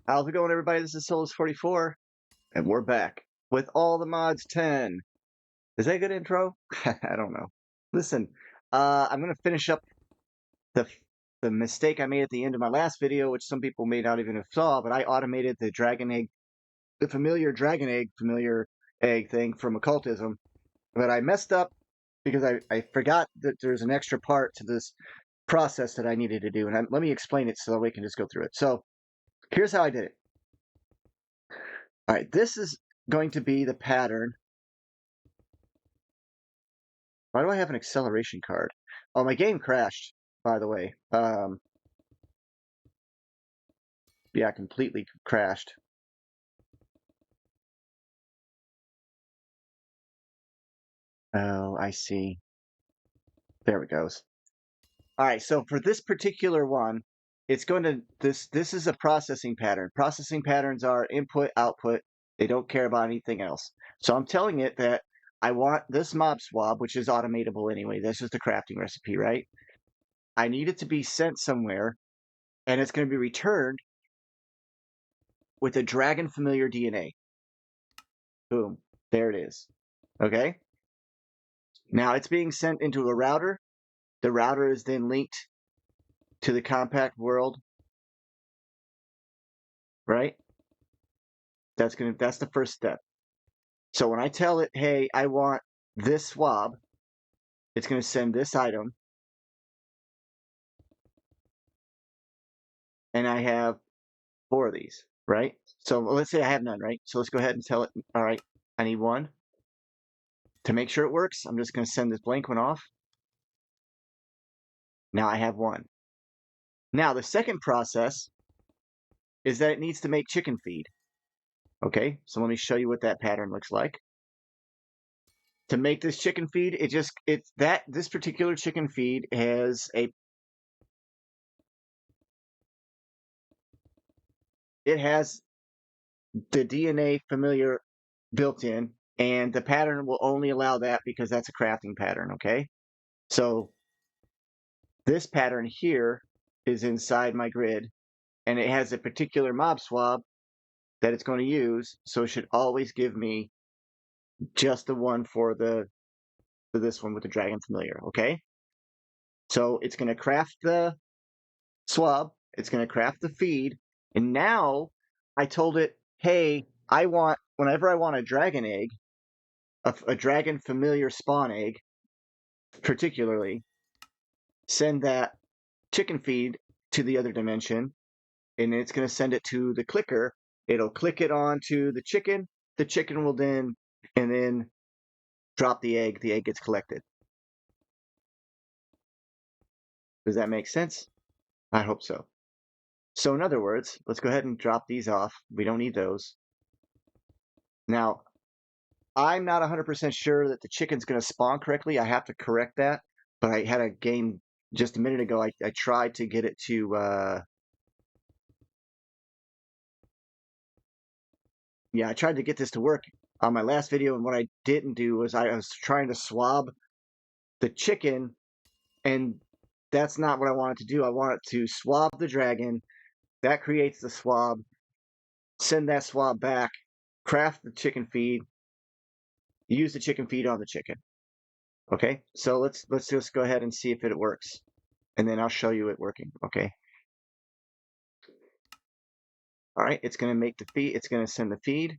How's it going, everybody? This is Souls44, and we're back with all the mods 10. Is that a good intro? I don't know. Listen, I'm gonna finish up the the mistake I made at the end of my last video, which some people may not even have saw, but I automated the dragon egg, the familiar egg thing from occultism, but I messed up because I forgot that there's an extra part to this process that I needed to do, and let me explain it so that we can just go through it. So here's how I did it. All right, this is going to be the pattern. Why do I have an acceleration card? Oh, my game crashed, by the way. Yeah, completely crashed. Oh, I see. There it goes. All right, so for this particular one, it's going to this is a processing pattern. Processing patterns are input, output. They don't care about anything else. So I'm telling it that I want this mob swab, which is automatable anyway. That's just a crafting recipe, right? I need it to be sent somewhere, and it's going to be returned with a dragon familiar DNA. Boom. There it is. Okay. Now it's being sent into a router. The router is then linked to the compact world, right? That's the first step. So when I tell it, hey, I want this swab, it's going to send this item, and I have 4 of these, right? So let's say I have none, right? So let's go ahead and tell it, all right, I need 1. To make sure it works, I'm just going to send this blank one off. Now I have 1. Now the second process is that it needs to make chicken feed. Okay, so let me show you what that pattern looks like. To make this chicken feed, this particular chicken feed has it has the DNA familiar built in, and the pattern will only allow that because that's a crafting pattern, okay? So this pattern here is inside my grid, and it has a particular mob swab that it's going to use, so it should always give me just the one for this one with the dragon familiar, okay? So it's going to craft the swab, it's going to craft the feed, and now I told it, hey, whenever I want a dragon egg, a dragon familiar spawn egg, particularly, send that chicken feed to the other dimension, and it's going to send it to the clicker. It'll click it onto the chicken. The chicken will then drop the egg. The egg gets collected. Does that make sense? I hope so. So in other words, let's go ahead and drop these off. We don't need those. Now, I'm not 100% sure that the chicken's going to spawn correctly. I have to correct that. But I had a game just a minute ago. I tried to get it to, yeah, I tried to get this to work on my last video. And what I didn't do was I was trying to swab the chicken. And that's not what I wanted to do. I wanted to swab the dragon. That creates the swab. Send that swab back. Craft the chicken feed. Use the chicken feed on the chicken. Okay, so let's just go ahead and see if it works, and then I'll show you it working. Okay. All right, it's going to make the feed. It's going to send the feed,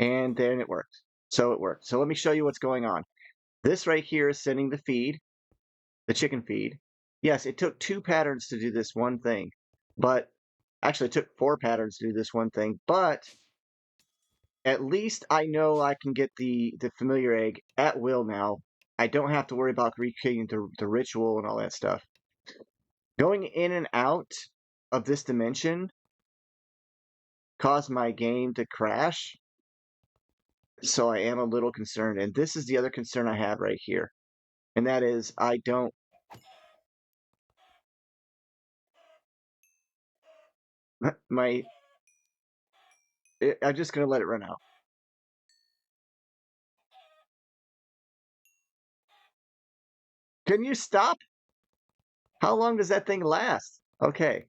and then it works. So it worked. So let me show you what's going on. This right here is sending the feed, the chicken feed. Yes, it took 2 patterns to do this one thing, but actually it took 4 patterns to do this one thing. But at least I know I can get the familiar egg at will now. I don't have to worry about recreating the ritual and all that stuff. Going in and out of this dimension caused my game to crash, so I am a little concerned. And this is the other concern I have right here, and that is I'm just gonna let it run out. Can you stop? How long does that thing last? Okay.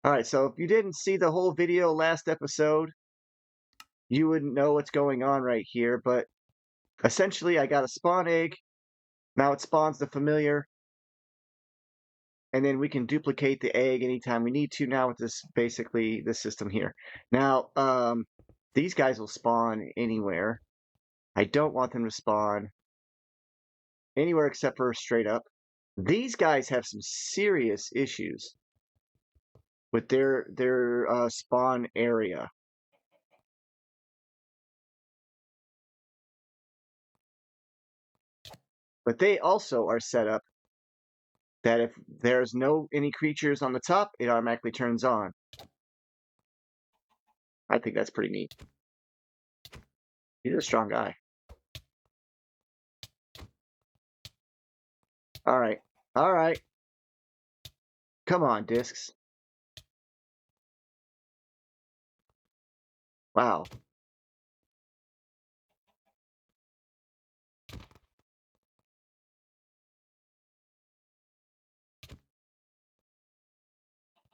All right, so if you didn't see the whole video last episode, you wouldn't know what's going on right here, but essentially I got a spawn egg. Now it spawns the familiar, and then we can duplicate the egg anytime we need to now with this, basically, this system here. Now, these guys will spawn anywhere. I don't want them to spawn anywhere except for straight up. These guys have some serious issues with their spawn area. But they also are set up that if there's no any creatures on the top, it automatically turns on. I think that's pretty neat. He's a strong guy. All right. All right. Come on, discs. Wow.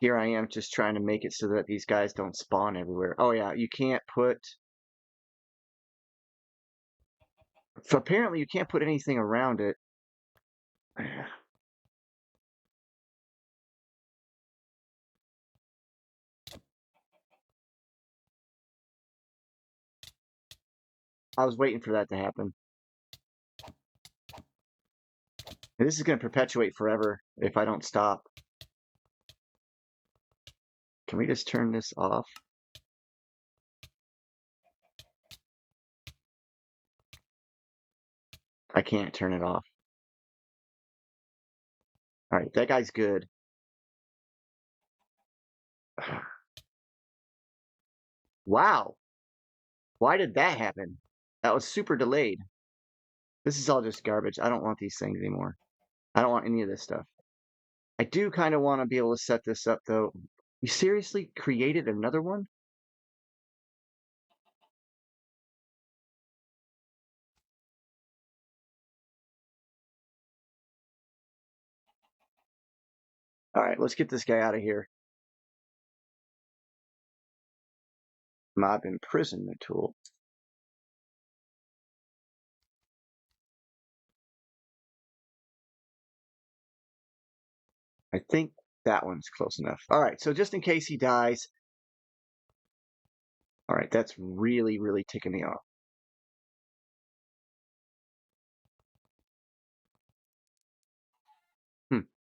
Here I am just trying to make it so that these guys don't spawn everywhere. Oh yeah, you can't put... So apparently you can't put anything around it. I was waiting for that to happen. And this is going to perpetuate forever if I don't stop. Can we just turn this off? I can't turn it off. All right, that guy's good. Wow. Why did that happen? That was super delayed. This is all just garbage. I don't want these things anymore. I don't want any of this stuff. I do kind of want to be able to set this up, though. You seriously created another one? All right, let's get this guy out of here. Mob imprisonment tool. I think that one's close enough. All right, so just in case he dies. All right, that's really, really ticking me off.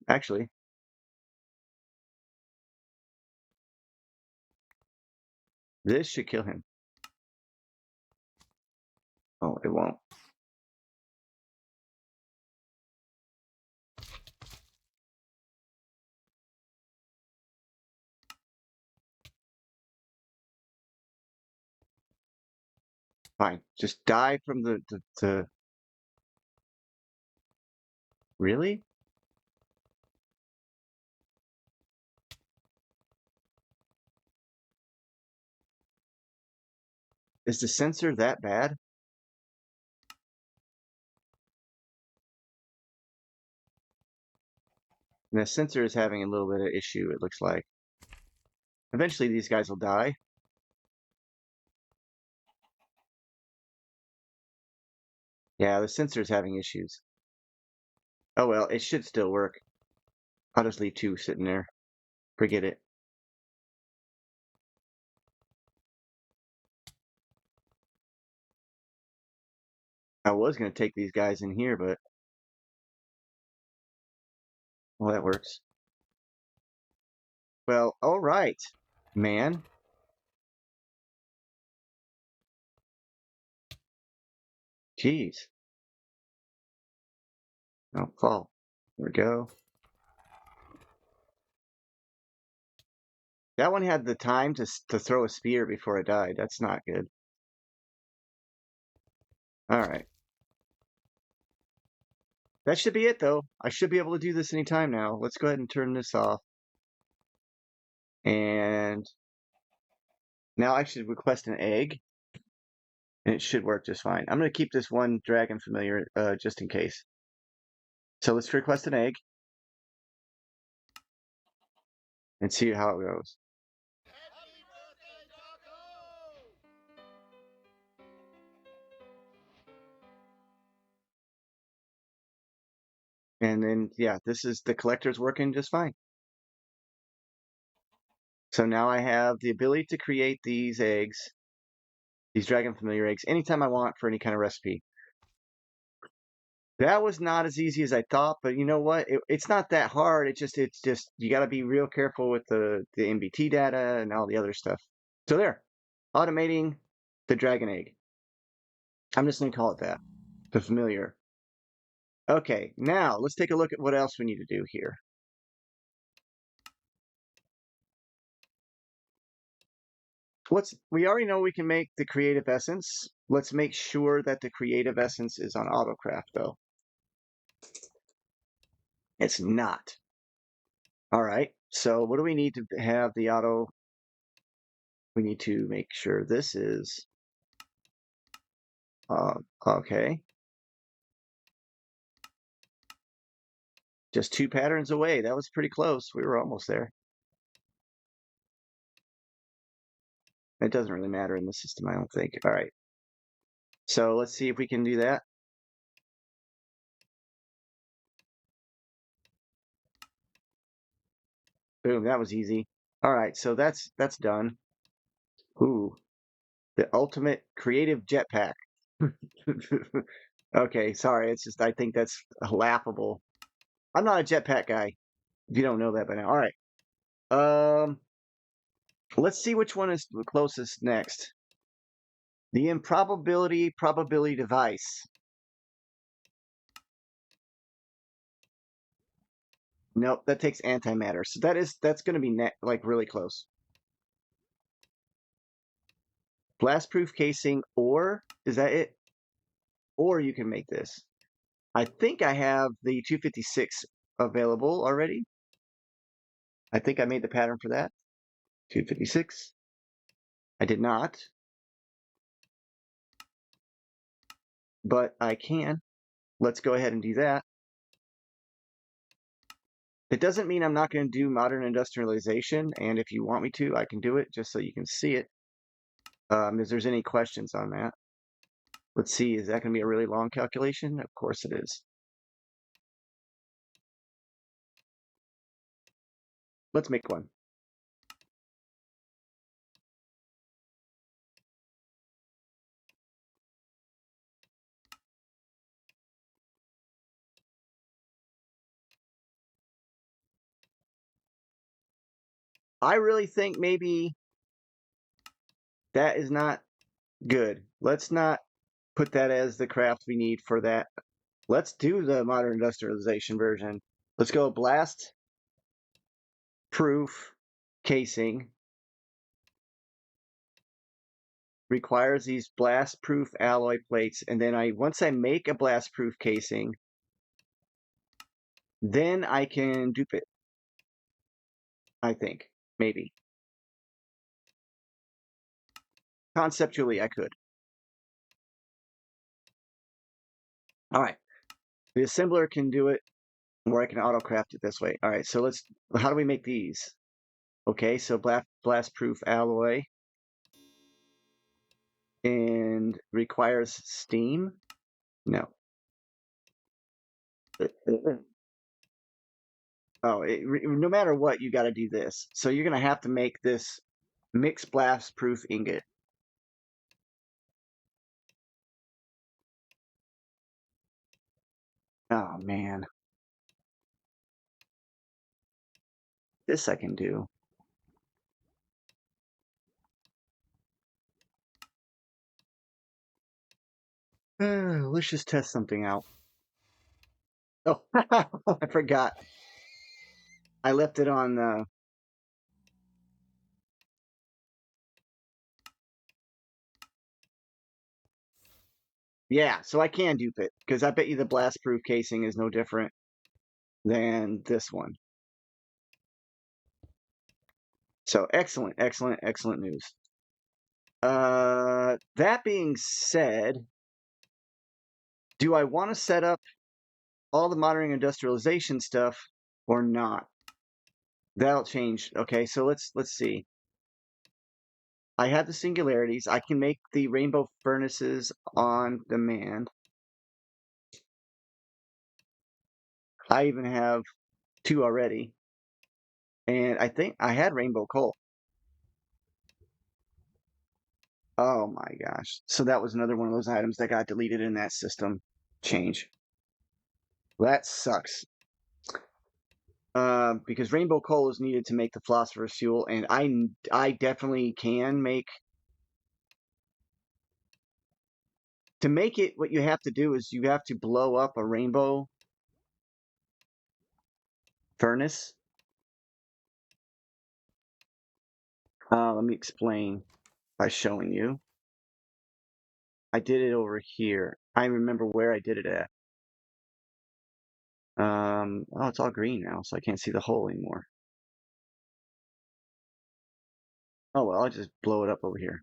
Actually, this should kill him. Oh, it won't. Fine. Just die from the... Really? Is the sensor that bad? And the sensor is having a little bit of issue, it looks like. Eventually these guys will die. Yeah, the sensor's having issues. Oh well, it should still work. I'll just leave two sitting there. Forget it. I was going to take these guys in here, but... Well, that works. Well, all right, man. Jeez. Oh, fall. There we go. That one had the time to throw a spear before it died. That's not good. All right. That should be it, though. I should be able to do this anytime now. Let's go ahead and turn this off. And now I should request an egg. And it should work just fine. I'm going to keep this one dragon familiar just in case. So let's request an egg. and see how it goes. And then, yeah, this is the collector's working just fine. So now I have the ability to create these eggs, these dragon familiar eggs, anytime I want for any kind of recipe. That was not as easy as I thought, but you know what? It's not that hard. It's just you got to be real careful with the MBT data and all the other stuff. So there, automating the dragon egg. I'm just gonna call it that, the familiar. Okay, now let's take a look at what else we need to do here. We already know we can make the creative essence. Let's make sure that the creative essence is on autocraft though. It's not. All right. So what do we need to have the auto? We need to make sure this is okay. Just 2 patterns away. That was pretty close. We were almost there. It doesn't really matter in the system, I don't think. All right. So let's see if we can do that. Boom, that was easy. All right, so that's done. Ooh, the ultimate creative jetpack. Okay, sorry. It's just I think that's laughable. I'm not a jetpack guy. If you don't know that by now. All right. Um, let's see which one is the closest next. The improbability probability device. Nope, that takes antimatter. So that's going to be like really close. Blast-proof casing, or is that it? Or you can make this. I think I have the 256 available already. I think I made the pattern for that. 256. I did not, but I can. Let's go ahead and do that. It doesn't mean I'm not going to do modern industrialization, and if you want me to, I can do it just so you can see it. If there's any questions on that. Let's see, is that going to be a really long calculation? Of course it is. Let's make one. I really think maybe that is not good. Let's not put that as the craft we need for that. Let's do the modern industrialization version. Let's go blast proof casing. Requires these blast proof alloy plates, and then once I make a blast proof casing, then I can dupe it. I think. Maybe. Conceptually I could. Alright. The assembler can do it, or I can autocraft it this way. Alright, so how do we make these? Okay, so blast proof alloy and requires steam? No. Oh, no matter what, you got to do this. So you're going to have to make this mixed blast proof ingot. Oh, man. This I can do. Let's just test something out. Oh, I forgot. I left it on. Yeah, so I can dupe it because I bet you the blast proof casing is no different than this one. So excellent, excellent, excellent news. That being said, do I want to set up all the modern industrialization stuff or not? That'll change. Okay, so let's see. I have the singularities. I can make the rainbow furnaces on demand. I even have 2 already. And I think I had rainbow coal. Oh my gosh. So that was another one of those items that got deleted in that system change. That sucks. Because rainbow coal is needed to make the phosphorus fuel, and I definitely can make. To make it, what you have to do is you have to blow up a rainbow furnace. Let me explain by showing you. I did it over here. I remember where I did it at. Oh, it's all green now, so I can't see the hole anymore. Oh well, I'll just blow it up over here.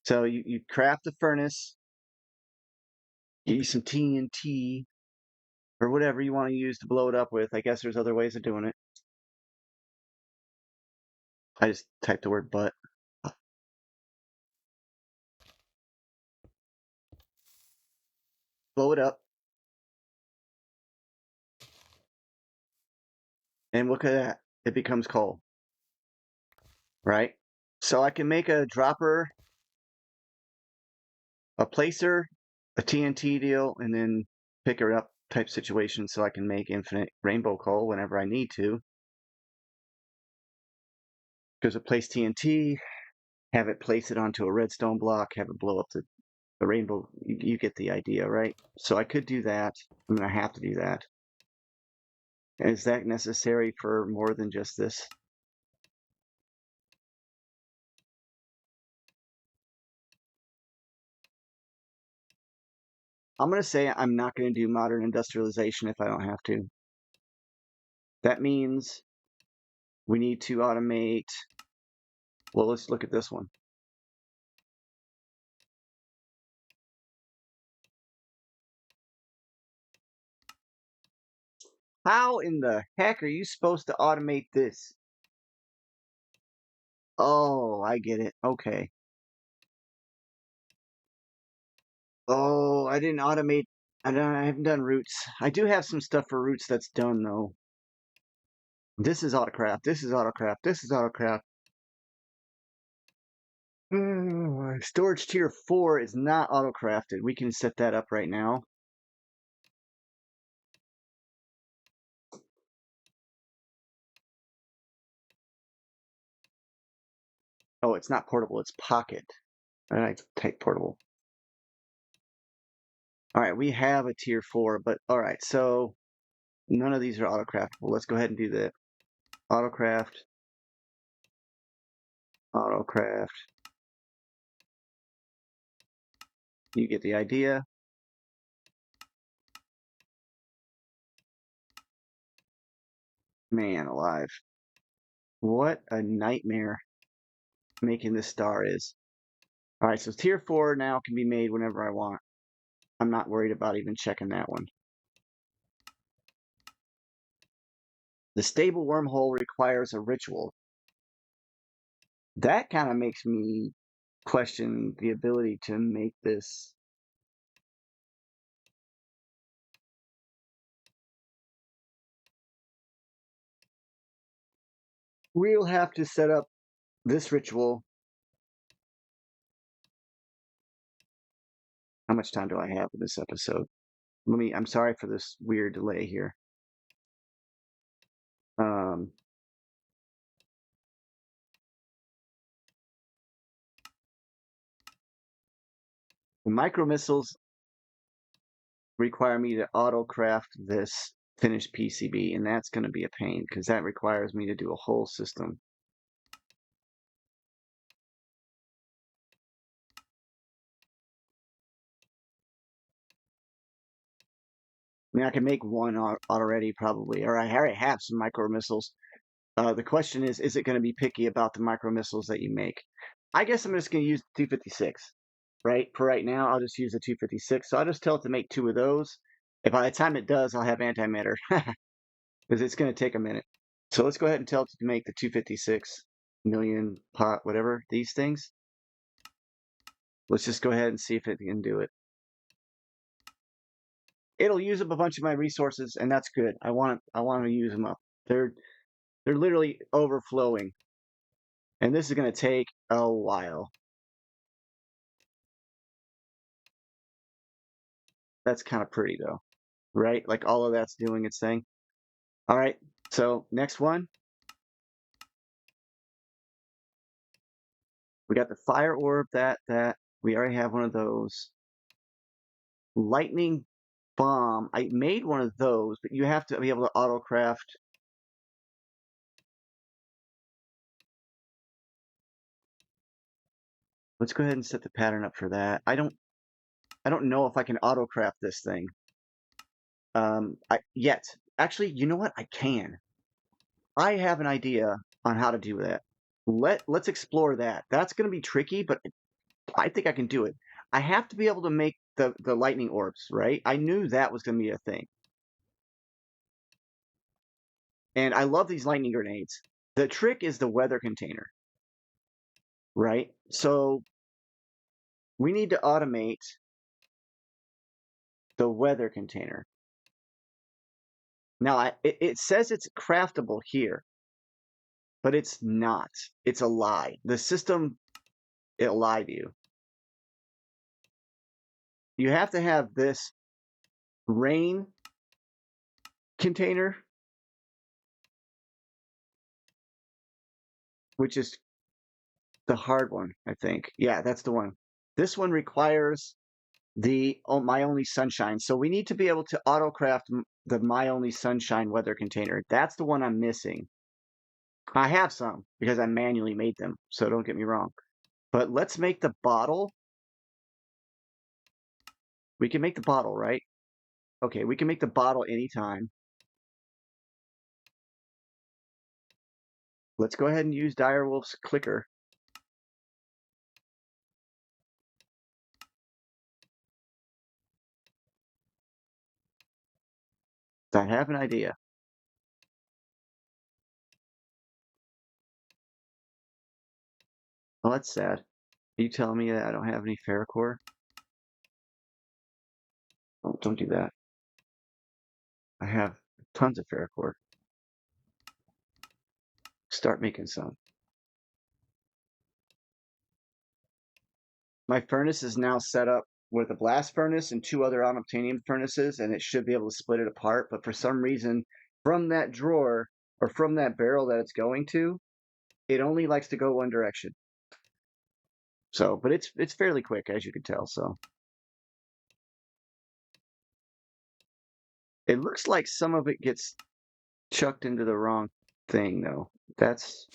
So you craft the furnace, get you some TNT or whatever you want to use to blow it up with. I guess there's other ways of doing it. I just typed the word but. Blow it up, and look at that. It becomes coal, right? So I can make a dropper, a placer, a TNT deal, and then pick her up type situation so I can make infinite rainbow coal whenever I need to. Because a place TNT, have it place it onto a redstone block, have it blow up the rainbow. You get the idea, right? So I could do that. I'm going to have to do that. Is that necessary for more than just this? I'm going to say I'm not going to do modern industrialization if I don't have to. That means we need to automate. Well, let's look at this one. How in the heck are you supposed to automate this? Oh, I get it. Okay. Oh, I didn't automate. I haven't done roots. I do have some stuff for roots that's done though. This is autocraft. This is autocraft. This is autocraft. Storage tier 4 is not autocrafted. We can set that up right now. Oh, it's not portable. It's pocket. I type portable. All right, we have a tier 4, but all right, so none of these are autocraftable. Let's go ahead and do that. Autocraft. Autocraft. You get the idea. Man alive. What a nightmare making this star is. All right, so tier 4 now can be made whenever I want. I'm not worried about even checking that one. The stable wormhole requires a ritual. That kind of makes me question the ability to make this. We'll have to set up this ritual. How much time do I have for this episode? I'm sorry for this weird delay here. Um, the micro missiles require me to auto craft this finished PCB, and that's going to be a pain because that requires me to do a whole system. I mean, I can make one already probably, or I already have some micro missiles. The question is it going to be picky about the micro missiles that you make? I guess I'm just going to use 256, right? For right now, I'll just use the 256. So I'll just tell it to make 2 of those. And by the time it does, I'll have antimatter because it's going to take a minute. So let's go ahead and tell it to make the 256 million pot, whatever, these things. Let's just go ahead and see if it can do it. It'll use up a bunch of my resources, and that's good. I want to use them up. They're literally overflowing. And this is going to take a while. That's kind of pretty though, right? Like all of that's doing its thing. All right. So next one, we got the fire orb. That we already have one of those. Lightning bomb. I made one of those, but you have to be able to auto craft. Let's go ahead and set the pattern up for that. I don't know if I can auto craft this thing. Yet. Actually, you know what? I can. I have an idea on how to do that. Let's explore that. That's going to be tricky, but I think I can do it. I have to be able to make the lightning orbs, right? I knew that was going to be a thing. And I love these lightning grenades. The trick is the weather container, right? So we need to automate the weather container. Now, it says it's craftable here, but it's not. It's a lie. The system, it'll lie to you. You have to have this rain container, which is the hard one, I think. Yeah, that's the one. This one requires the My Only Sunshine. So we need to be able to auto-craft the My Only Sunshine weather container. That's the one I'm missing. I have some because I manually made them, so don't get me wrong. But let's make the bottle. We can make the bottle, right? Okay, we can make the bottle anytime. Let's go ahead and use Direwolf's clicker. I have an idea. Well, that's sad. Are you telling me that I don't have any ferrocore? Oh, don't do that. I have tons of ferrocore. Start making some. My furnace is now set up with a blast furnace and two other unobtainium furnaces, and it should be able to split it apart. But for some reason, from that drawer or from that barrel that it's going to, it only likes to go one direction. So, but it's fairly quick, as you can tell. So it looks like some of it gets chucked into the wrong thing, though. That's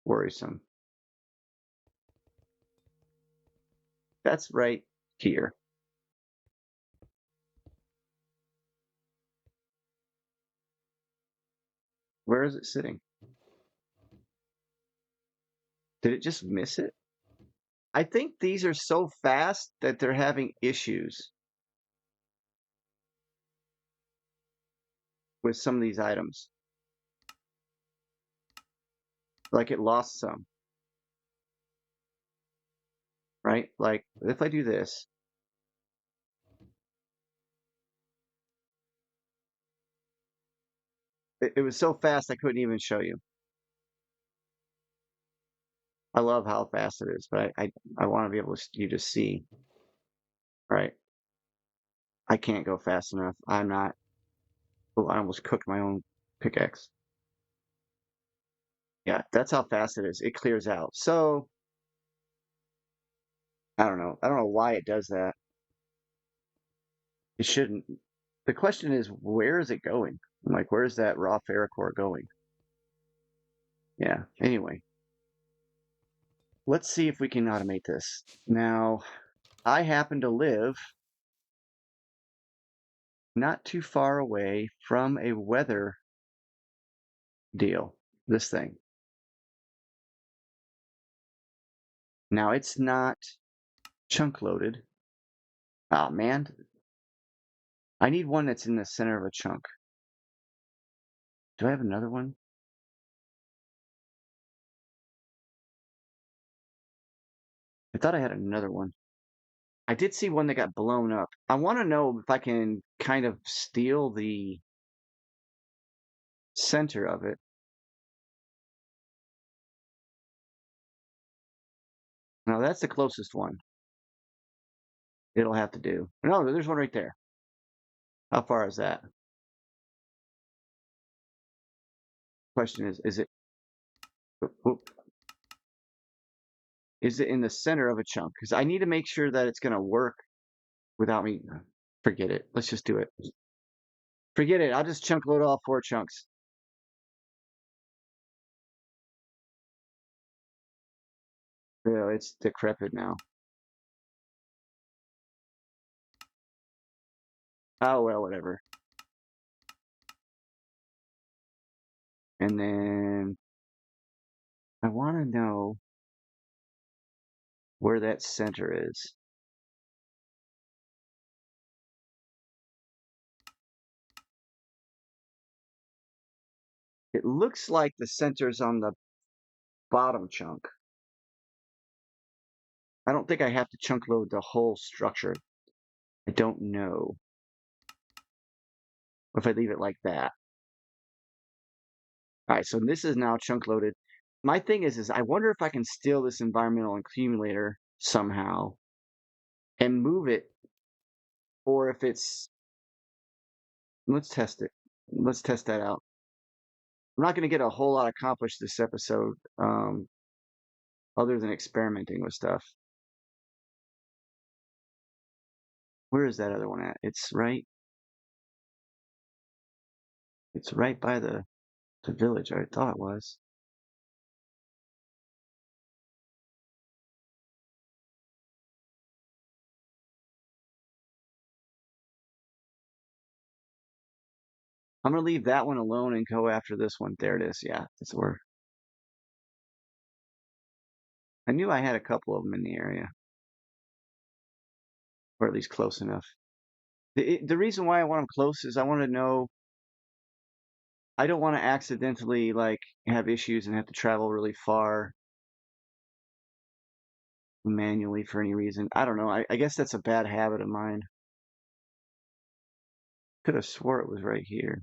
worrisome. That's right here. Where is it sitting? Did it just miss it? I think these are so fast that they're having issues with some of these items. Like it lost some, right? Like if I do this, it was so fast I couldn't even show you. I love how fast it is, but I want to be able to you to see, right? I can't go fast enough. I'm not. Oh, I almost cooked my own pickaxe. Yeah, that's how fast it is. It clears out. So I don't know. I don't know why it does that. It shouldn't. The question is, where is it going? Like, where's that raw ferrocore going? Yeah. Anyway, let's see if we can automate this. Now, I happen to live not too far away from a weather deal. This thing. Now, it's not chunk loaded. Oh, man. I need one that's in the center of a chunk. Do I have another one? I thought I had another one. I did see one that got blown up. I want to know if I can kind of steal the center of it. No, that's the closest one. It'll have to do. No, there's one right there. How far is that? Question is it is it in the center of a chunk? Because I need to make sure that it's going to work without me. Forget it. Let's just do it. Forget it. I'll just chunk load all 4 chunks. Yeah, it's decrepit now. Oh, well, whatever. And then I want to know where that center is. It looks like the center's on the bottom chunk. I don't think I have to chunk load the whole structure. I don't know if I leave it like that. All right, so this is now chunk loaded. My thing is I wonder if I can steal this environmental accumulator somehow and move it, or if it's. Let's test it. Let's test that out. I'm not going to get a whole lot accomplished this episode, other than experimenting with stuff. Where is that other one at? It's right. It's right by the village. I thought it was. I'm gonna leave that one alone and go after this one. There it is. Yeah, that's where. I knew I had a couple of them in the area, or at least close enough. The reason why I want them close is I want to know. I don't want to accidentally like have issues and have to travel really far manually for any reason. I don't know. I guess that's a bad habit of mine. Could have swore it was right here.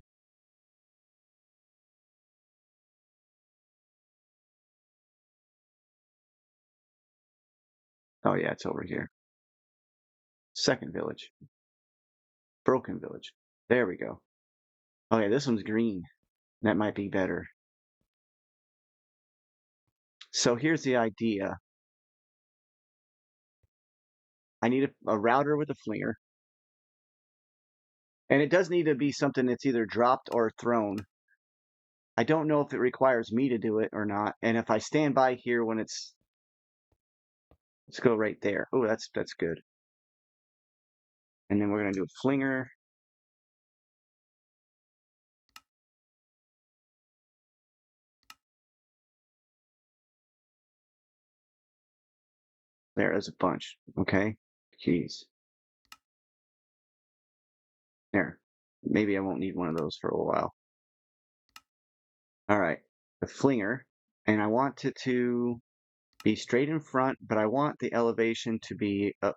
Oh yeah, it's over here. Second village. Broken village. There we go. Okay, this one's green. That might be better. So here's the idea. I need a router with a flinger. And it does need to be something that's either dropped or thrown. I don't know if it requires me to do it or not. And if I stand by here when it's, let's go right there. Oh, that's good. And then we're gonna do a flinger. There's a bunch. Okay, keys. There. Maybe I won't need one of those for a while. All right, the flinger, and I want it to be straight in front, but I want the elevation to be up.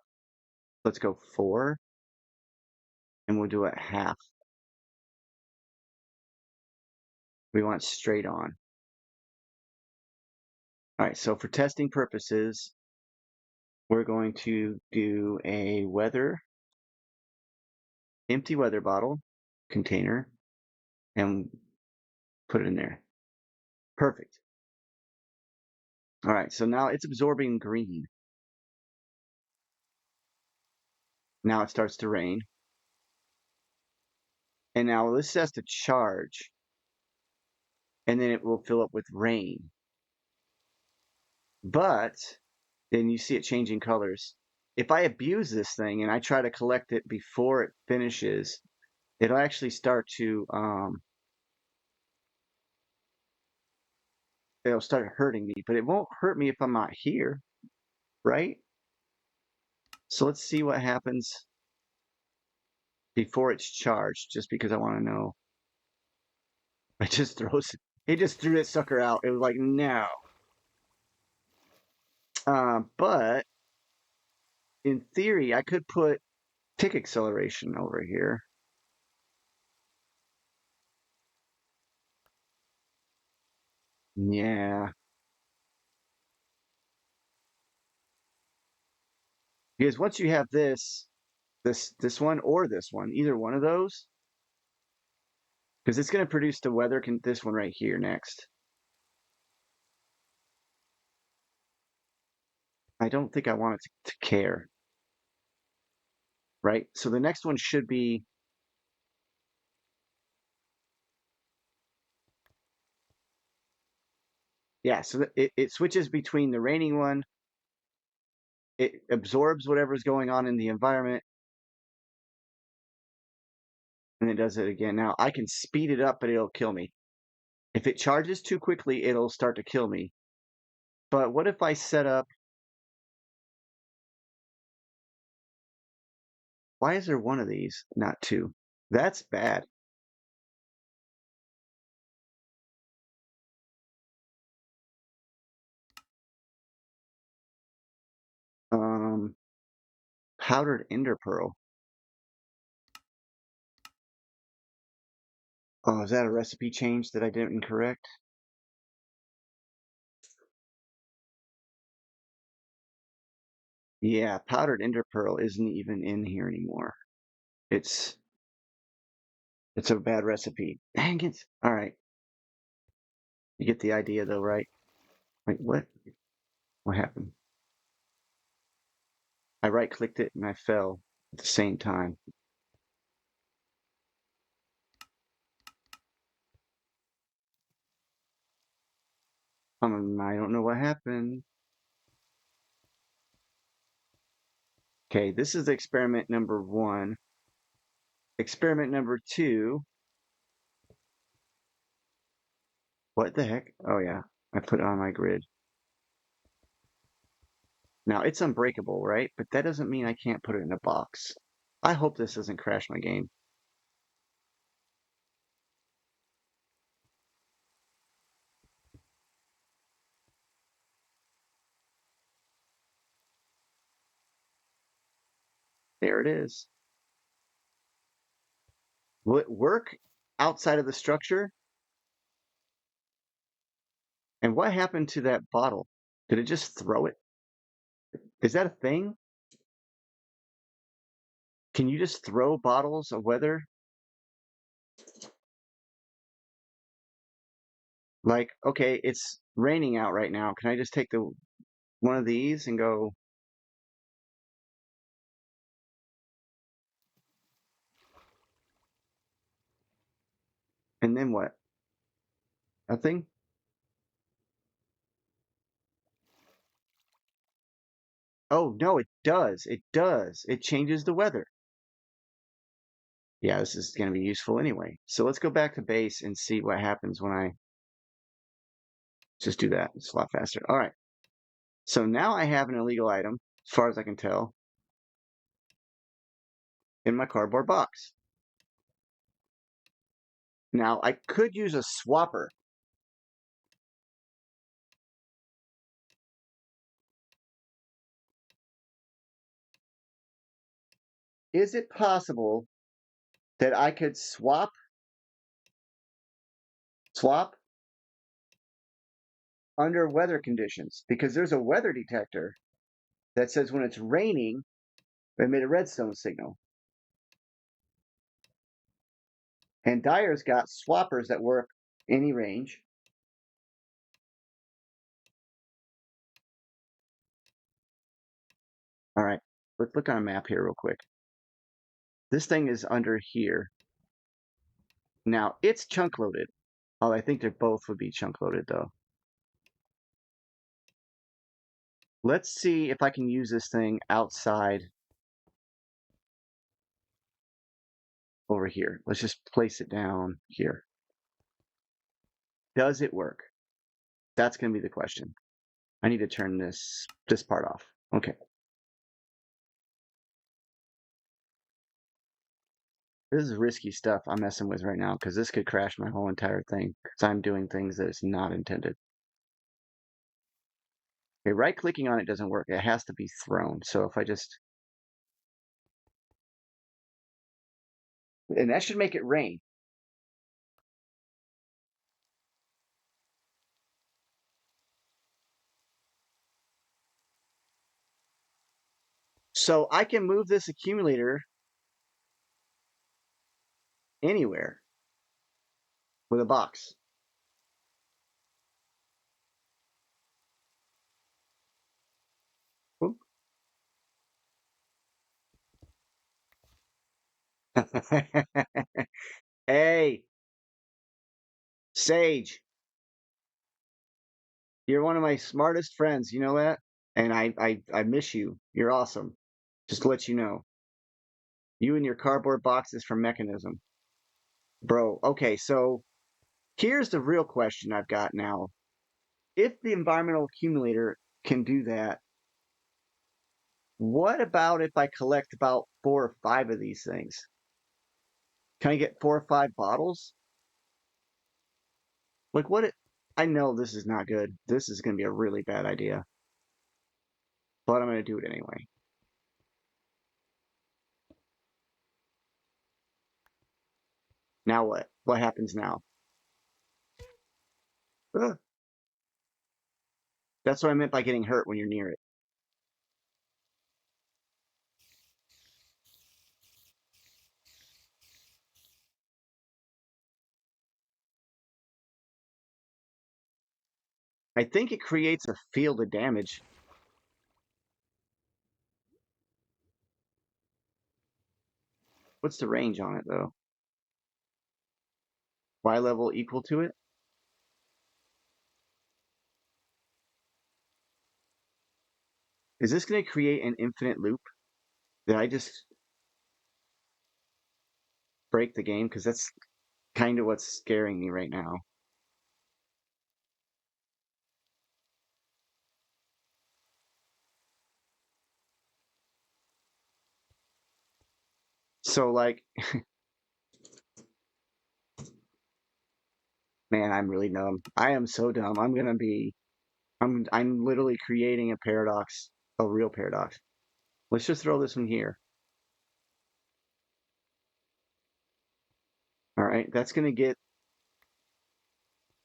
Let's go 4, and we'll do it half. We want straight on. All right, so for testing purposes, we're going to do a empty weather bottle container and put it in there. Perfect. All right, so now it's absorbing green. Now it starts to rain. And now this has to charge, and then it will fill up with rain. But then you see it changing colors. If I abuse this thing and I try to collect it before it finishes, it'll actually start to it'll start hurting me, but it won't hurt me if I'm not here, right? So let's see what happens before it's charged, just because I want to know. It just threw that sucker out. It was like, no. But in theory, I could put tick acceleration over here. Yeah. Because once you have this one or this one, either one of those, because it's going to produce the weather this one right here next. I don't think I want it to care, right? So the next one should be, yeah, so it switches between the raining one, it absorbs whatever's going on in the environment, and it does it again. Now I can speed it up, but it'll kill me. If it charges too quickly, it'll start to kill me. But what if I set up, why is there one of these, not two? That's bad. Um, Powdered ender pearl. Oh, is that a recipe change that I didn't correct? Yeah, powdered ender pearl isn't even in here anymore. It's it's a bad recipe. Dang it. All right. You get the idea though, right? Wait, what? What happened? I right clicked it and I fell at the same time. I don't know what happened. Okay, this is experiment number 1. Experiment number 2. What the heck? Oh yeah, I put it on my grid. Now it's unbreakable, right? But that doesn't mean I can't put it in a box. I hope this doesn't crash my game. There it is. Will it work outside of the structure? And what happened to that bottle? Did it just throw it? Is that a thing? Can you just throw bottles of weather? Like, okay, it's raining out right now. Can I just take the one of these and go, and then what? Nothing? Oh, no, it does. It does. It changes the weather. Yeah, this is going to be useful anyway. So let's go back to base and see what happens when I just do that. It's a lot faster. All right. So now I have an illegal item, as far as I can tell, in my cardboard box. Now I could use a swapper. Is it possible that I could swap under weather conditions? Because there's a weather detector that says when it's raining, they emit a redstone signal. And Dyer's got swappers that work any range. All right, let's look on a map here real quick. This thing is under here. Now it's chunk loaded. Oh, I think they both would be chunk loaded though. Let's see if I can use this thing outside over here. Let's just place it down here. Does it work? That's going to be the question. I need to turn this part off. Okay. This is risky stuff I'm messing with right now because this could crash my whole entire thing because I'm doing things that it's not intended. Okay, right clicking on it doesn't work. It has to be thrown. So if I just And that should make it rain. So I can move this accumulator anywhere with a box. Hey, Sage, you're one of my smartest friends. You know that? And I miss you. You're awesome. Just to let you know. You and your cardboard boxes from Mechanism. Bro, okay, so here's the real question I've got now. If the environmental accumulator can do that, what about if I collect about 4 or 5 of these things? Can I get 4 or 5 bottles? Like what it, I know this is not good. This is going to be a really bad idea, but I'm going to do it anyway. Now what? What happens now? Ugh. That's what I meant by getting hurt when you're near it. I think it creates a field of damage. What's the range on it though? Y level equal to it? Is this going to create an infinite loop? Did I just break the game? Because that's kind of what's scaring me right now. So like, man, I'm really dumb. I am so dumb. I'm literally creating a paradox, a real paradox. Let's just throw this one here. All right, that's gonna get,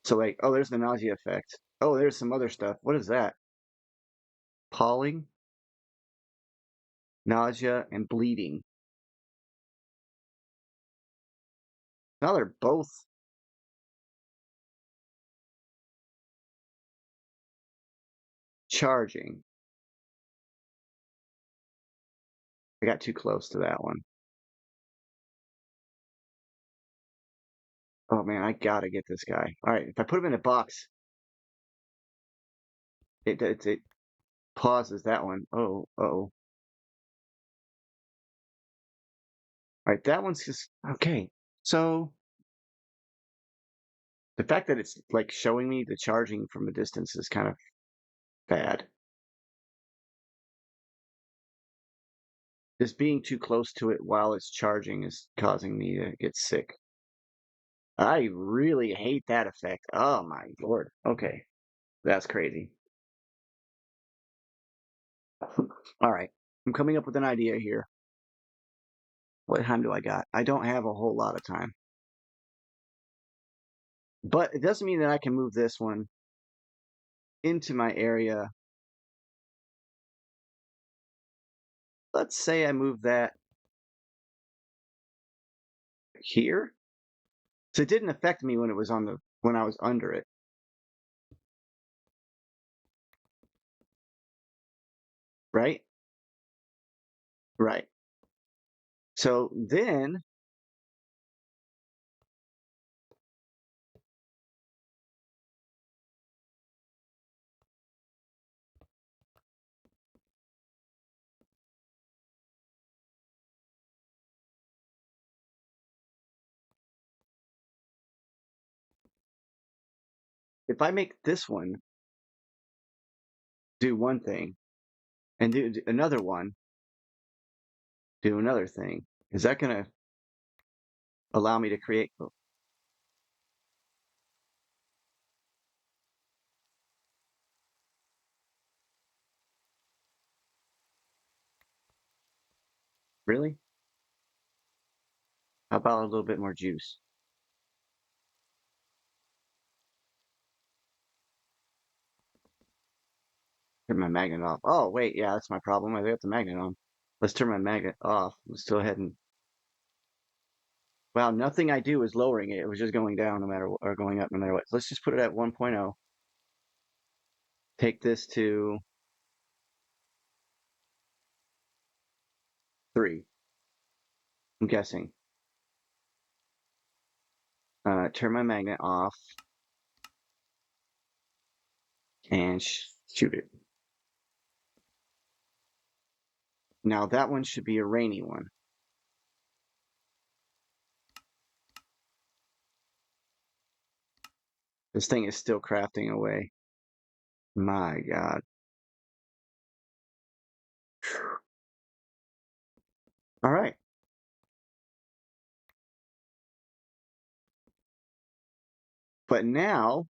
so like, oh, there's the nausea effect. Oh, there's some other stuff. What is that? Palling, nausea, and bleeding. Now they're both charging. I got too close to that one. Oh man, I gotta get this guy. All right, if I put him in a box, it pauses that one. Oh, oh. All right, that one's just okay. So the fact that it's like showing me the charging from a distance is kind of bad. Just being too close to it while it's charging is causing me to get sick. I really hate that effect. Oh my lord. Okay, that's crazy. All right, I'm coming up with an idea here. What time do I got? I don't have a whole lot of time. But it doesn't mean that I can move this one into my area. Let's say I move that here. So it didn't affect me when it was on the when I was under it, right? Right. So then if I make this one do one thing and do another one do another thing, is that going to allow me to create? Oh, really? How about a little bit more juice? Turn my magnet off. Oh, wait, yeah, that's my problem. I got the magnet on. Let's turn my magnet off. Let's go ahead and... Wow, nothing I do is lowering it. It was just going down no matter what, or going up no matter what. Let's just put it at 1.0. Take this to 3, I'm guessing. Turn my magnet off and shoot it. Now that one should be a rainy one. This thing is still crafting away. My God. All right. But now,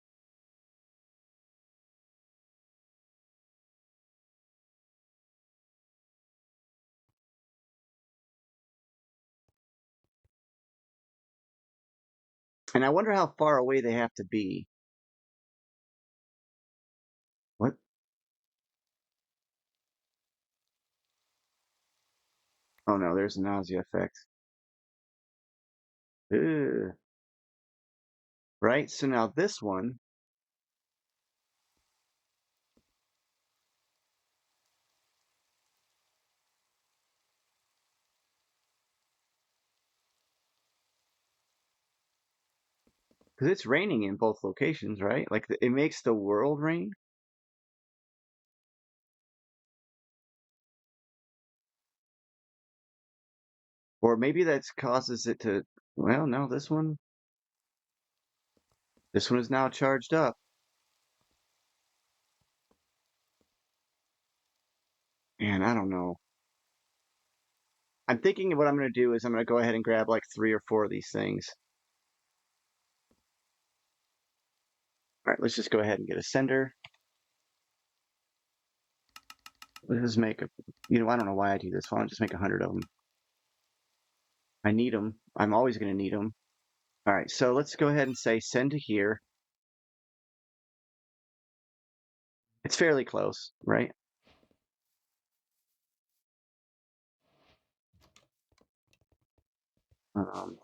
and I wonder how far away they have to be. What? Oh no, there's a nausea effect. Ugh. Right? So now this one, because it's raining in both locations, right? Like it makes the world rain. Or maybe that causes it to, well, no, this one is now charged up. And I don't know. I'm thinking what I'm going to do is I'm going to go ahead and grab like 3 or 4 of these things. All right, let's just go ahead and get a sender. Let's just make a, I don't know why I do this. Why don't I just make 100 of them? I need them. I'm always going to need them. All right, so let's go ahead and say send to here. It's fairly close, right? Um,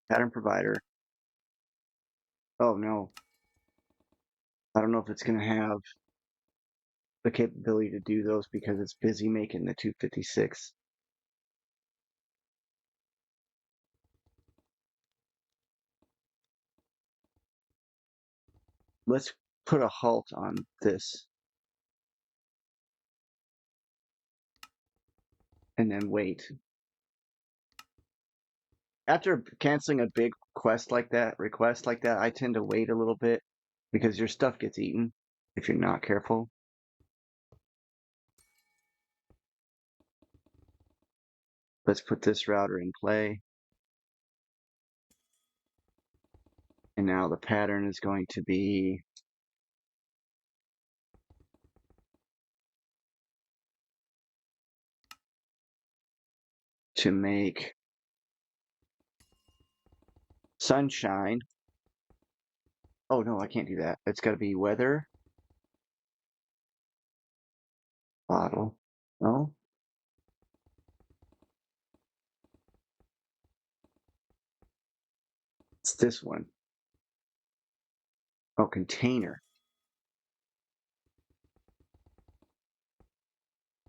pattern provider. Oh no, I don't know if it's going to have the capability to do those because it's busy making the 256. Let's put a halt on this and then wait. After canceling a big request like that, I tend to wait a little bit because your stuff gets eaten if you're not careful. Let's put this router in play. And now the pattern is going to be to make sunshine. Oh no, I can't do that. It's got to be weather bottle. Oh, it's this one. Oh, container.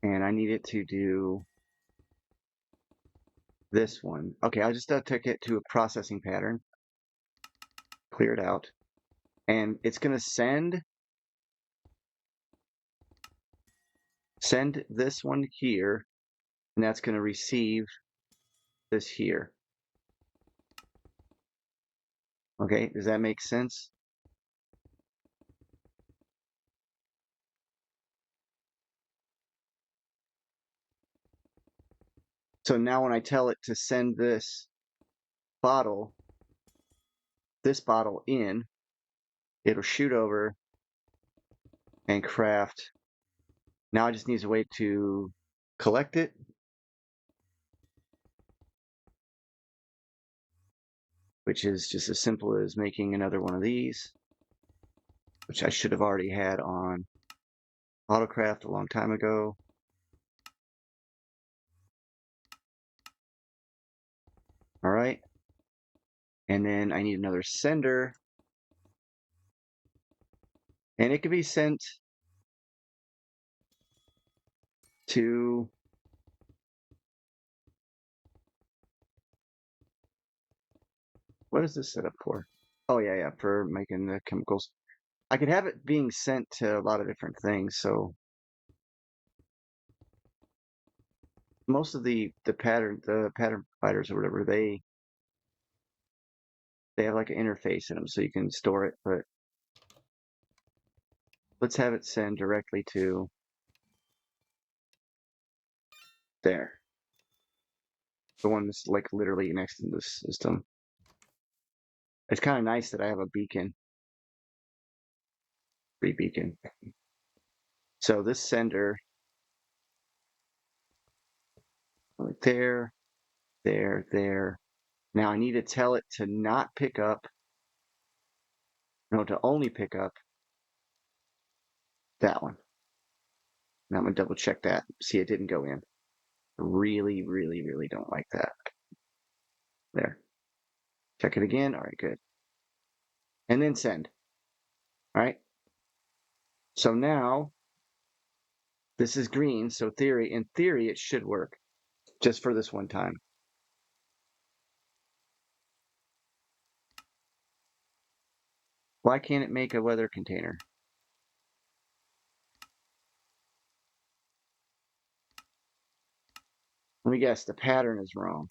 And I need it to do this one. Okay, I just took it to a processing pattern, clear it out, and it's going to send this one here, and that's going to receive this here. Okay, does that make sense? So now when I tell it to send this bottle in, it'll shoot over and craft. Now I just need a way to collect it. Which is just as simple as making another one of these, which I should have already had on AutoCraft a long time ago. All right. And then I need another sender. And it can be sent to what is this set up for? Oh yeah, for making the chemicals. I could have it being sent to a lot of different things. So most of the pattern providers or whatever, they have like an interface in them so you can store it, but let's have it send directly to there. The one that's like literally next to the system. It's kind of nice that I have a beacon, free beacon. So this sender, right there, there. Now I need to tell it to not pick up, no, to only pick up that one. Now I'm gonna double check that. See, it didn't go in. Really, really, really don't like that. There. Check it again. All right, good. And then send. All right. So now this is green. So in theory, it should work just for this one time. Why can't it make a weather container? Let me guess, the pattern is wrong.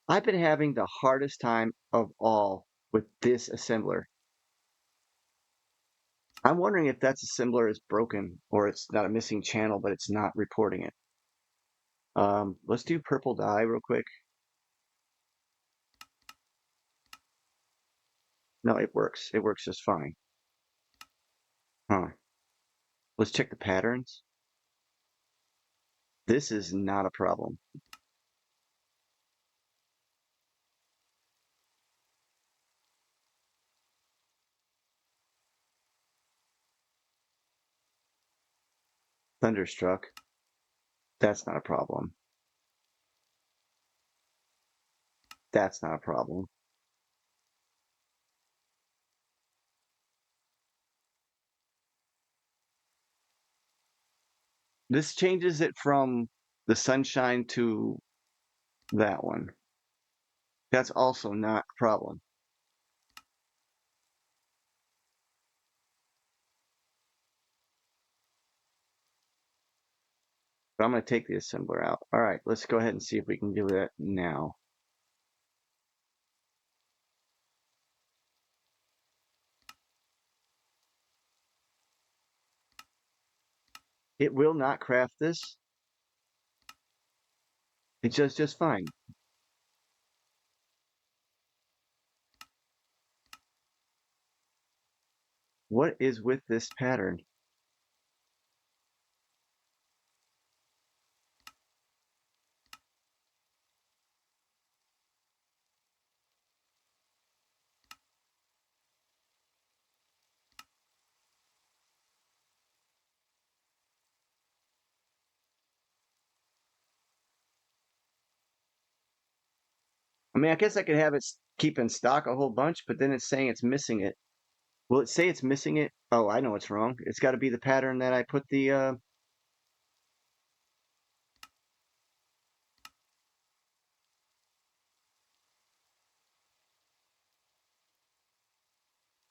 I've been having the hardest time of all with this assembler. I'm wondering if that's assembler is broken or it's not a missing channel, but it's not reporting it. Let's do purple dye real quick. No, it works. It works just fine. Huh. Let's check the patterns. This is not a problem. Thunderstruck. That's not a problem. That's not a problem. This changes it from the sunshine to that one. That's also not a problem. But I'm going to take the assembler out. All right, let's go ahead and see if we can do that now. It will not craft this. It does just fine. What is with this pattern? I mean, I guess I could have it keep in stock a whole bunch, but then it's saying it's missing it. Will it say it's missing it? Oh, I know what's wrong. It's got to be the pattern that I put the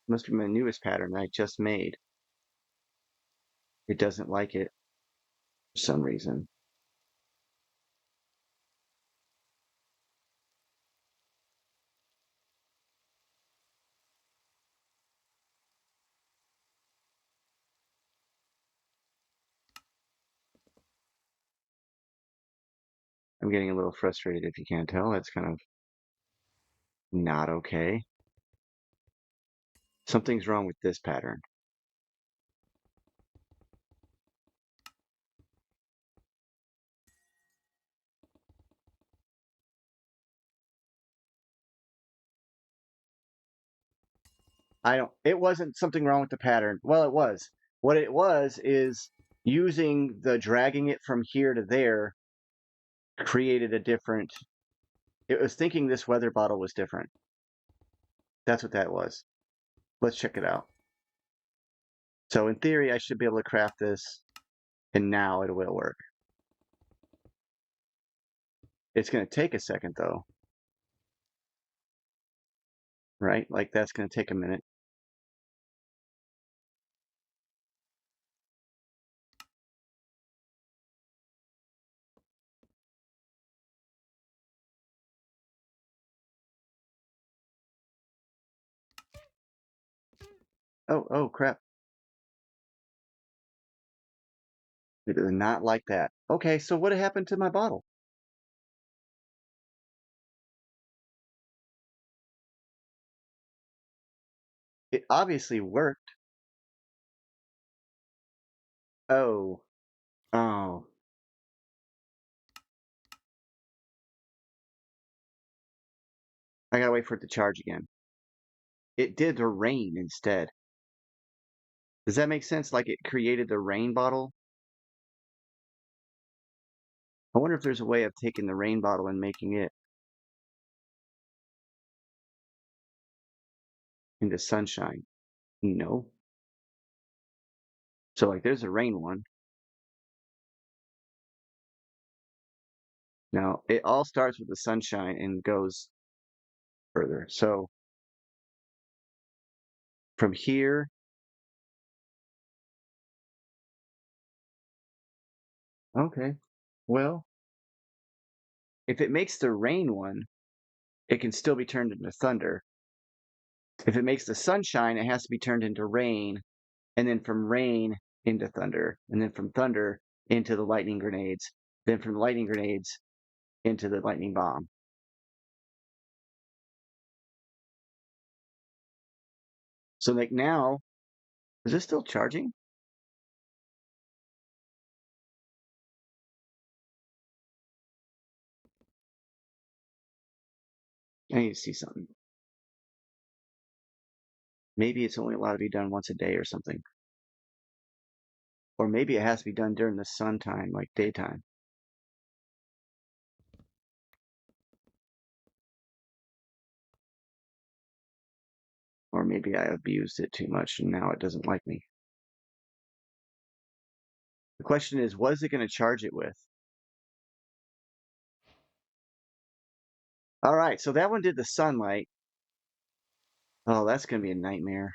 must be my newest pattern that I just made. It doesn't like it for some reason. I'm getting a little frustrated if you can't tell. That's kind of not okay. Something's wrong with this pattern. It wasn't something wrong with the pattern. Well, it was. What it was is using the dragging it from here to there created a different, it was thinking this weather bottle was different. That's what that was. Let's check it out. So in theory, I should be able to craft this, and now it will work. It's going to take a second though, right? Like that's going to take a minute. Oh, crap. It did not like that. Okay, so what happened to my bottle? It obviously worked. Oh, oh. I gotta wait for it to charge again. It did the rain instead. Does that make sense? Like it created the rain bottle? I wonder if there's a way of taking the rain bottle and making it into sunshine. No. So like there's a rain one. Now it all starts with the sunshine and goes further. So from here, okay. Well, if it makes the rain one, it can still be turned into thunder. If it makes the sunshine, it has to be turned into rain, and then from rain into thunder, and then from thunder into the lightning grenades, then from the lightning grenades into the lightning bomb. So like now, is this still charging? I need to see something. Maybe it's only allowed to be done once a day or something. Or maybe it has to be done during the sun time, like daytime. Or maybe I abused it too much and now it doesn't like me. The question is, what is it going to charge it with? All right, so that one did the sunlight. Oh, that's going to be a nightmare.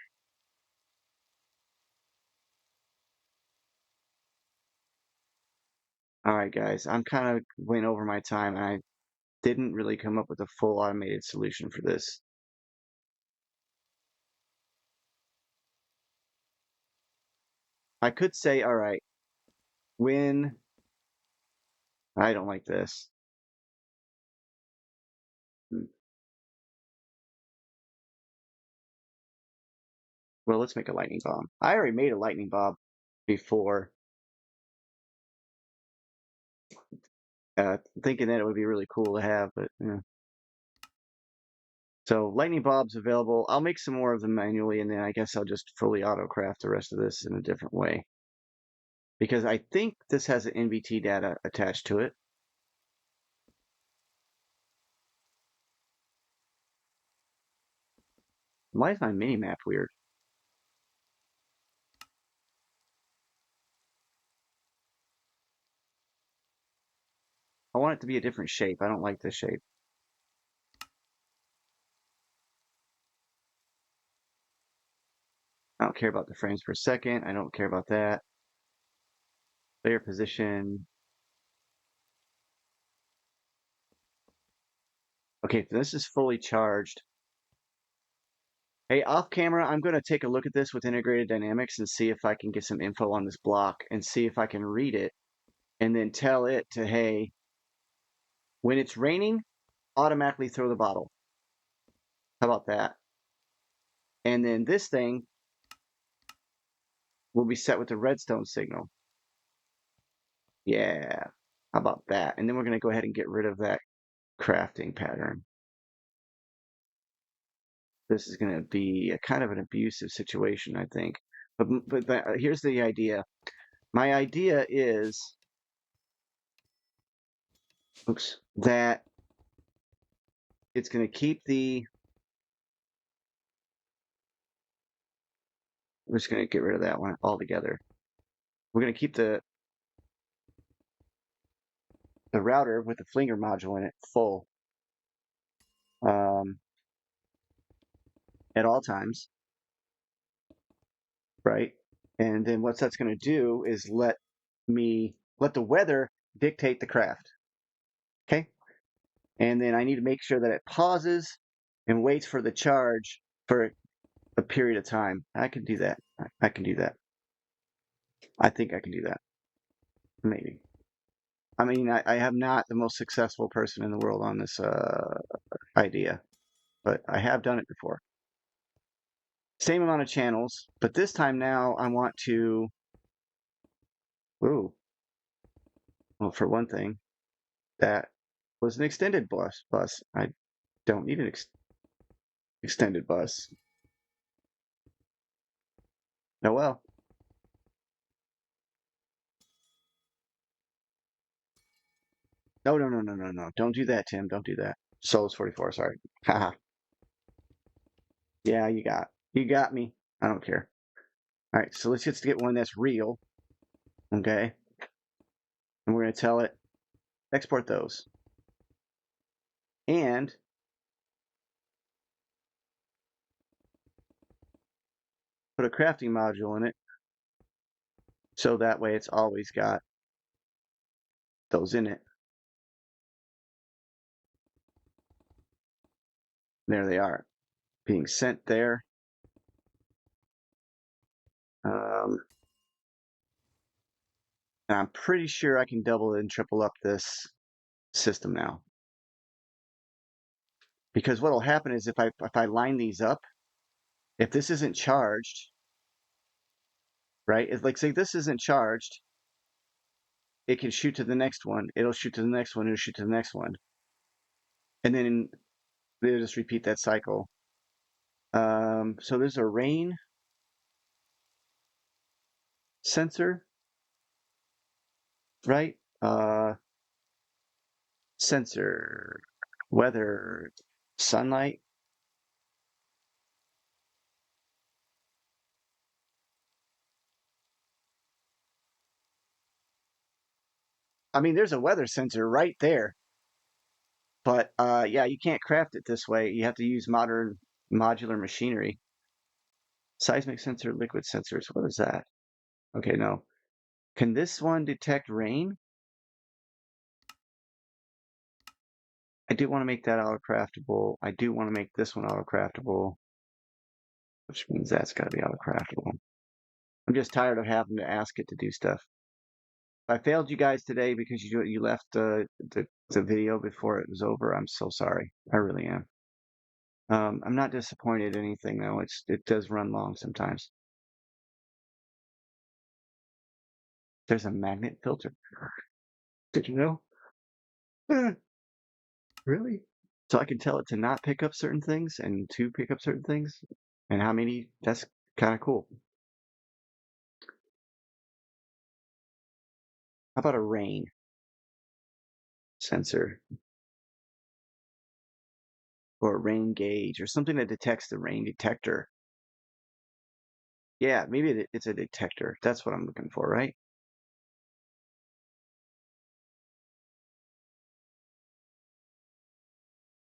All right, guys, I'm kind of went over my time. I didn't really come up with a full automated solution for this. I could say, all right, when I don't like this. Well, let's make a lightning bomb. I already made a lightning bomb before, thinking that it would be really cool to have, but yeah. So lightning bulbs available. I'll make some more of them manually, and then I guess I'll just fully auto craft the rest of this in a different way. Because I think this has an NVT data attached to it. Why is my mini map weird? I want it to be a different shape. I don't like this shape. I don't care about the frames per second. I don't care about that. Layer position. Okay, if this is fully charged. Hey, off camera, I'm going to take a look at this with integrated dynamics and see if I can get some info on this block and see if I can read it and then tell it to, hey, When it's raining, automatically throw the bottle. How about that? And then this thing will be set with the redstone signal. Yeah. How about that? And then we're going to go ahead and get rid of that crafting pattern. This is going to be a kind of an abusive situation, I think. But here's the idea. My idea is, oops, that it's going to keep the. We're just going to get rid of that one altogether. We're going to keep the router with the flinger module in it full um, at all times, right? And then what that's going to do is let the weather dictate the craft. Okay. And then I need to make sure that it pauses and waits for the charge for a period of time. I can do that. I can do that. I think I can do that. Maybe. I mean, I am not the most successful person in the world on this idea, but I have done it before. Same amount of channels, but this time now I want to. Ooh. Well, for one thing, that was an extended bus. I don't need an extended bus. Oh well. No, no, no, no, no, no. Don't do that, Tim. Don't do that. Souls 44, sorry. Haha. Yeah, you got me. I don't care. All right, so let's just get one that's real. Okay. And we're gonna tell it export those. And put a crafting module in it. So that way it's always got those in it. There they are. Being sent there. Um, and I'm pretty sure I can double and triple up this system now. Because what'll happen is if I line these up, if this isn't charged, right? It's like say this isn't charged, it can shoot to the next one. It'll shoot to the next one. It'll shoot to the next one, and then they'll just repeat that cycle. So there's a rain sensor, right? Sensor, weather, sunlight. I mean, there's a weather sensor right there, but yeah, you can't craft it this way. You have to use modern modular machinery. Seismic sensor, liquid sensors. What is that? Okay, no. Can this one detect rain? I do want to make that auto-craftable. I do want to make this one auto-craftable, which means that's got to be auto-craftable. I'm just tired of having to ask it to do stuff. I failed you guys today because you left the video before it was over. I'm so sorry. I really am. I'm not disappointed in anything though. It does run long sometimes. There's a magnet filter. Did you know? Really? So I can tell it to not pick up certain things and to pick up certain things, and how many. That's kind of cool. How about a rain sensor or a rain gauge or something that detects the rain detector? Yeah, maybe it's a detector. That's what I'm looking for, right?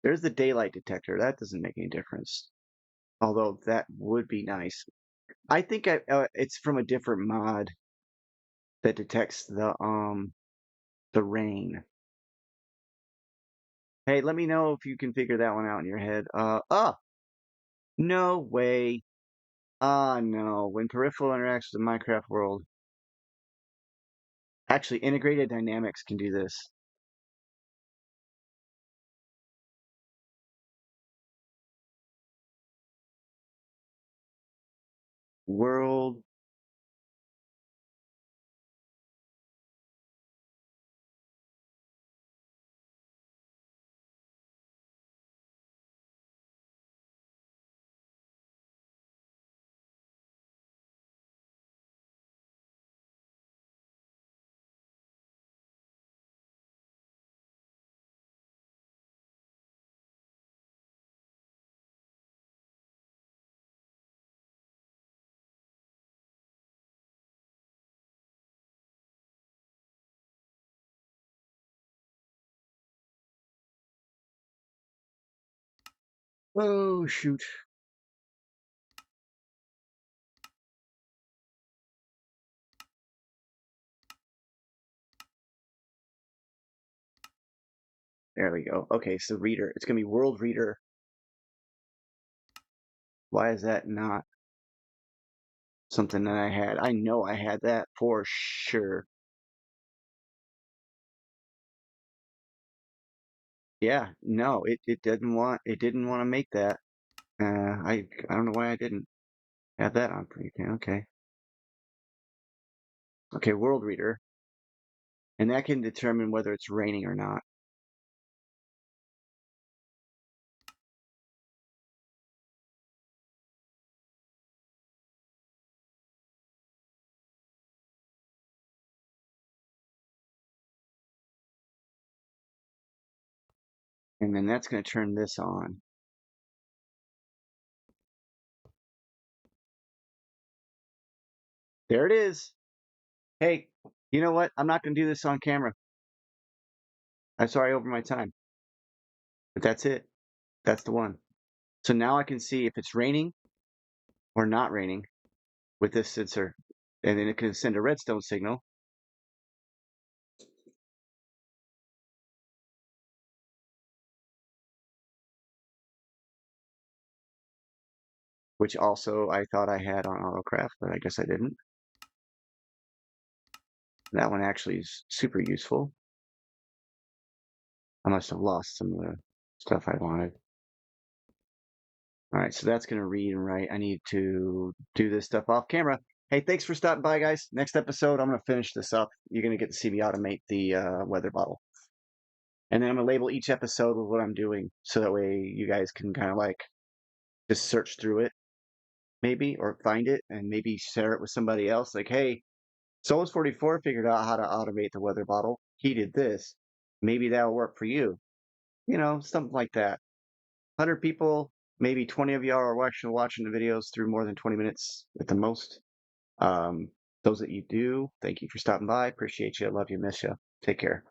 There's the daylight detector. That doesn't make any difference. Although that would be nice. I think it's from a different mod that detects the rain. Hey, let me know if you can figure that one out in your head. No way. No. When peripheral interacts with the Minecraft world. Actually, integrated dynamics can do this. world. Oh, shoot. There we go. Okay, so reader. It's going to be world reader. Why is that not something that I had? I know I had that for sure. Yeah, no, it didn't want to make that. I don't know why I didn't have that on pre. Okay. Okay, world reader. And that can determine whether it's raining or not. And then that's going to turn this on. There it is. Hey, you know what? I'm not going to do this on camera. I'm sorry over my time. But that's it. That's the one. So now I can see if it's raining or not raining with this sensor. And then it can send a redstone signal. Which also I thought I had on AutoCraft, but I guess I didn't. That one actually is super useful. I must have lost some of the stuff I wanted. All right, so that's going to read and write. I need to do this stuff off camera. Hey, thanks for stopping by, guys. Next episode, I'm going to finish this up. You're going to get to see me automate the weather bottle. And then I'm going to label each episode with what I'm doing. So that way you guys can kind of like just search through it, maybe, or find it and maybe share it with somebody else. Like, hey, Souls44 figured out how to automate the weather bottle. He did this. Maybe that'll work for you. You know, something like that. 100 people, maybe 20 of y'all are actually watching the videos through more than 20 minutes at the most. Um, those that you do, thank you for stopping by. Appreciate you. Love you. Miss you. Take care.